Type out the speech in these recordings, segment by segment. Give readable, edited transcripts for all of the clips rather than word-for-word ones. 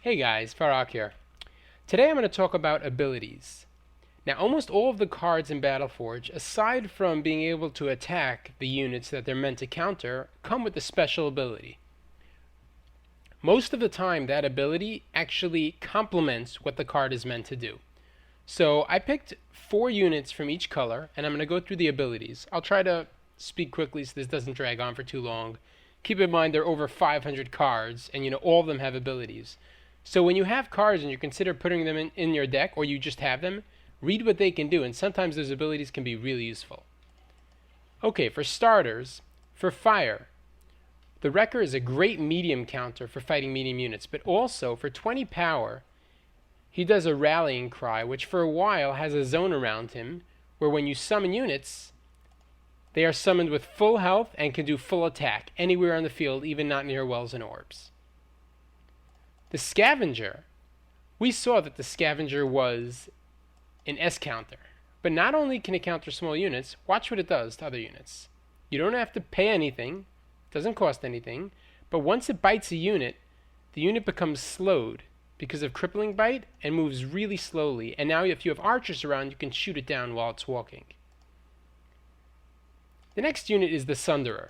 Hey guys, Farrock here. Today I'm going to talk about abilities. Now, almost all of the cards in Battleforge, aside from being able to attack the units that they're meant to counter, come with a special ability. Most of the time, that ability actually complements what the card is meant to do. So I picked 4 units from each color, and I'm going to go through the abilities. I'll try to speak quickly so this doesn't drag on for too long. Keep in mind there are over 500 cards, and all of them have abilities. So when you have cards and you consider putting them in your deck, or you just have them, read what they can do, and sometimes those abilities can be really useful. Okay, for starters, for fire, the Wrecker is a great medium counter for fighting medium units, but also for 20 power, he does a rallying cry, which for a while has a zone around him, where when you summon units, they are summoned with full health and can do full attack anywhere on the field, even not near wells and orbs. The Scavenger, we saw that the Scavenger was an S counter, but not only can it counter small units, watch what it does to other units. You don't have to pay anything, doesn't cost anything, but once it bites a unit, the unit becomes slowed because of crippling bite and moves really slowly, and now if you have archers around, you can shoot it down while it's walking. The next unit is the Sunderer.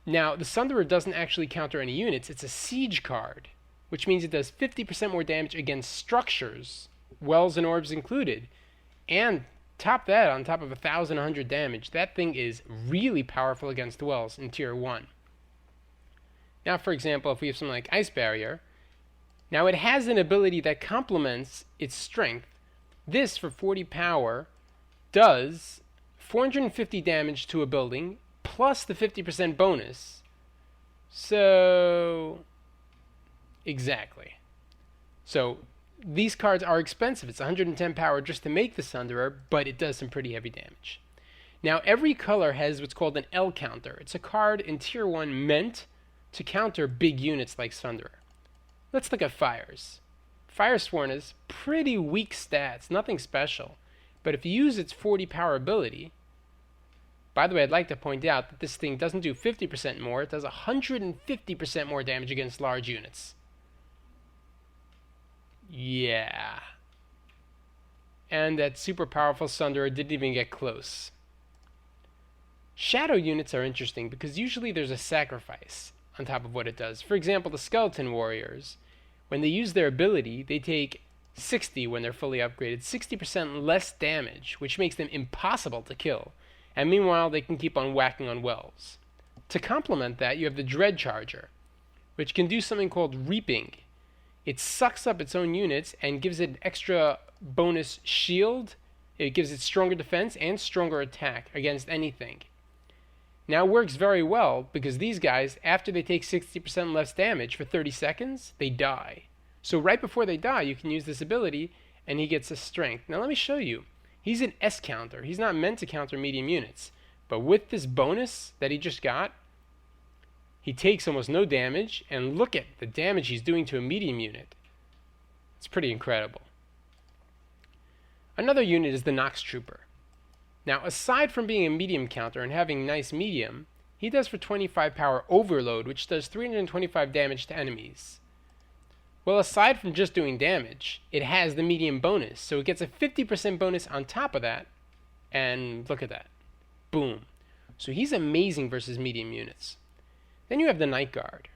Now, the Sunderer doesn't actually counter any units, it's a siege card, which means it does 50% more damage against structures, wells and orbs included. And top that on top of 1,100 damage, that thing is really powerful against wells in tier 1. Now, for example, if we have something like Ice Barrier, now it has an ability that complements its strength. This, for 40 power, does 450 damage to a building, plus the 50% bonus. So, exactly. So, these cards are expensive. It's 110 power just to make the Sunderer, but it does some pretty heavy damage. Now, every color has what's called an L counter. It's a card in tier 1 meant to counter big units like Sunderer. Let's look at Fires. Firesworn is pretty weak stats, nothing special. But if you use its 40 power ability, by the way, I'd like to point out that this thing doesn't do 50% more, it does 150% more damage against large units. Yeah. And that super powerful Sunderer didn't even get close. Shadow units are interesting because usually there's a sacrifice on top of what it does. For example, the Skeleton Warriors, when they use their ability, they take 60 when they're fully upgraded, 60% less damage, which makes them impossible to kill. And meanwhile, they can keep on whacking on wells. To complement that, you have the Dread Charger, which can do something called Reaping. It sucks up its own units and gives it an extra bonus shield. It gives it stronger defense and stronger attack against anything. Now it works very well because these guys, after they take 60% less damage for 30 seconds, they die. So right before they die, you can use this ability and he gets a strength. Now let me show you. He's an S counter. He's not meant to counter medium units. But with this bonus that he just got, he takes almost no damage, and look at the damage he's doing to a medium unit. It's pretty incredible. Another unit is the Nox Trooper. Now, aside from being a medium counter and having nice medium, he does for 25 power Overload, which does 325 damage to enemies. Well, aside from just doing damage, it has the medium bonus, so it gets a 50% bonus on top of that, and look at that. Boom. So he's amazing versus medium units. Then you have the Night Guard.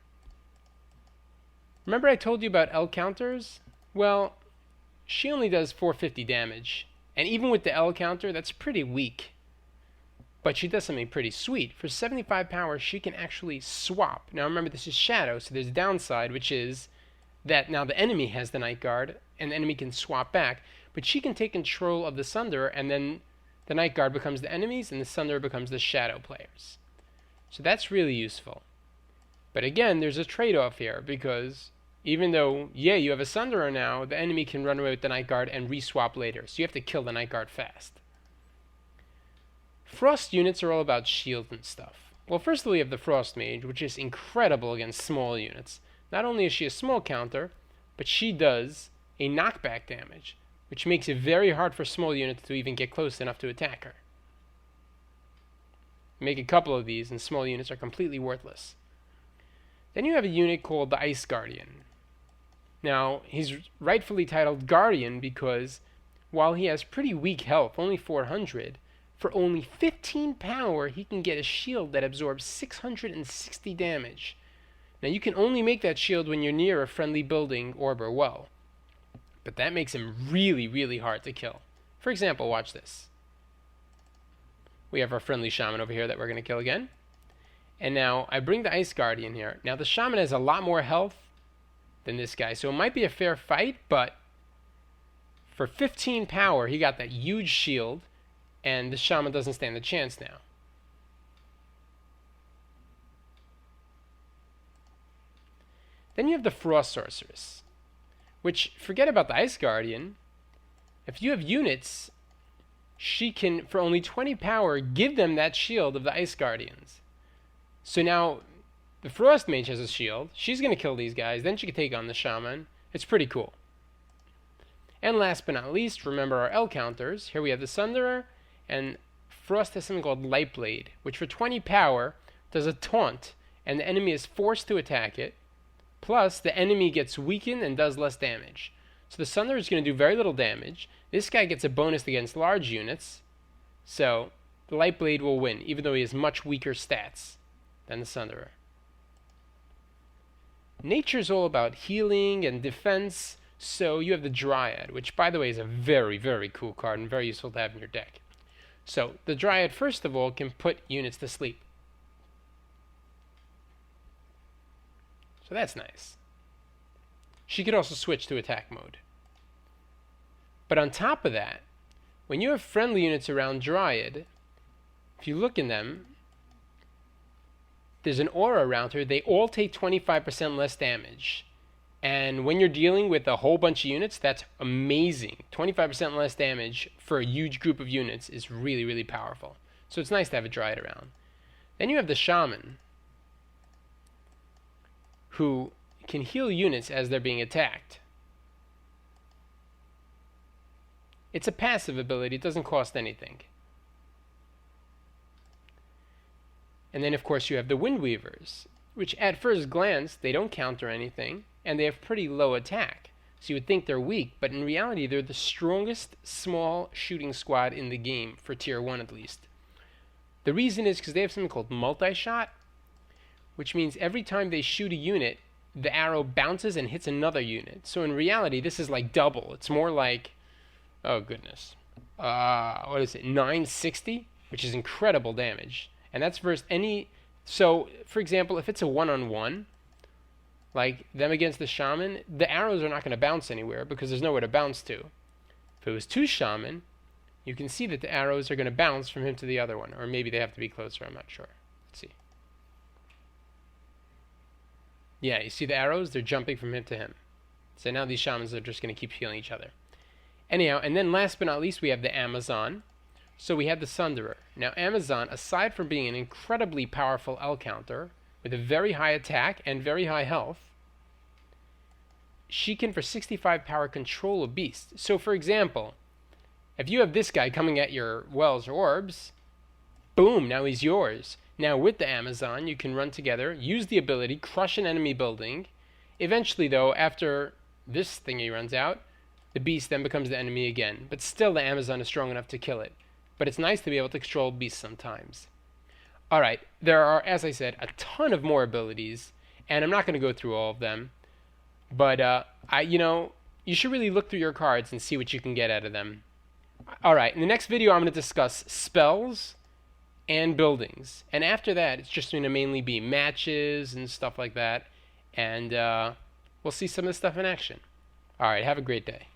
Remember I told you about L counters? Well, she only does 450 damage, and even with the L counter, that's pretty weak. But she does something pretty sweet. For 75 power, she can actually swap. Now remember, this is Shadow, so there's a downside, which is that now the enemy has the Night Guard, and the enemy can swap back, but she can take control of the Sunderer, and then the Night Guard becomes the enemies, and the Sunderer becomes the Shadow players. So that's really useful. But again, there's a trade-off here, because even though, yeah, you have a Sunderer now, the enemy can run away with the Night Guard and re-swap later, so you have to kill the Night Guard fast. Frost units are all about shield and stuff. Well, first of all, you have the Frost Mage, which is incredible against small units. Not only is she a small counter, but she does a knockback damage, which makes it very hard for small units to even get close enough to attack her. Make a couple of these and small units are completely worthless. Then you have a unit called the Ice Guardian. Now, he's rightfully titled Guardian because while he has pretty weak health, only 400, for only 15 power, he can get a shield that absorbs 660 damage. Now, you can only make that shield when you're near a friendly building, orb, or well. But that makes him really, really hard to kill. For example, watch this. We have our friendly shaman over here that we're going to kill again. And now, I bring the Ice Guardian here. Now, the shaman has a lot more health than this guy, so it might be a fair fight, but for 15 power, he got that huge shield, and the shaman doesn't stand a chance now. Then you have the Frost Sorceress, which, forget about the Ice Guardian. If you have units, she can, for only 20 power, give them that shield of the Ice Guardians. So now, the Frost Mage has a shield. She's going to kill these guys. Then she can take on the shaman. It's pretty cool. And last but not least, remember our L counters. Here we have the Sunderer, and Frost has something called Light Blade, which for 20 power does a taunt, and the enemy is forced to attack it. Plus, the enemy gets weakened and does less damage. So the Sunderer is going to do very little damage. This guy gets a bonus against large units. So the Light Blade will win, even though he has much weaker stats than the Sunderer. Nature's all about healing and defense, so you have the Dryad, which, by the way, is a very, very cool card and very useful to have in your deck. So the Dryad, first of all, can put units to sleep. So that's nice. She could also switch to attack mode. But on top of that, when you have friendly units around Dryad, if you look in them, there's an aura around her. They all take 25% less damage. And when you're dealing with a whole bunch of units, that's amazing. 25% less damage for a huge group of units is really, really powerful. So it's nice to have a Dryad around. Then you have the Shaman, who can heal units as they're being attacked. It's a passive ability. It doesn't cost anything. And then, of course, you have the Windweavers, which at first glance, they don't counter anything, and they have pretty low attack. So you would think they're weak, but in reality, they're the strongest small shooting squad in the game, for Tier 1 at least. The reason is because they have something called multi-shot, which means every time they shoot a unit, the arrow bounces and hits another unit. So in reality, this is like double. It's more like, oh goodness, what is it, 960? Which is incredible damage. And that's versus any, so for example, if it's a one-on-one, like them against the Shaman, the arrows are not going to bounce anywhere because there's nowhere to bounce to. If it was two Shaman, you can see that the arrows are going to bounce from him to the other one. Or maybe they have to be closer, I'm not sure. Let's see. Yeah, you see the arrows? They're jumping from him to him. So now these Shamans are just going to keep healing each other. Anyhow, and then last but not least, we have the Amazon. So we have the Sunderer. Now Amazon, aside from being an incredibly powerful L counter, with a very high attack and very high health, she can, for 65 power, control a beast. So for example, if you have this guy coming at your wells or orbs, boom, now he's yours. Now with the Amazon, you can run together, use the ability, crush an enemy building. Eventually though, after this thingy runs out, the beast then becomes the enemy again. But still the Amazon is strong enough to kill it. But it's nice to be able to control beasts sometimes. Alright, there are, as I said, a ton of more abilities, and I'm not going to go through all of them. But, you should really look through your cards and see what you can get out of them. Alright, in the next video I'm going to discuss spells and buildings. And after that, it's just going to mainly be matches and stuff like that. And we'll see some of this stuff in action. Alright, have a great day.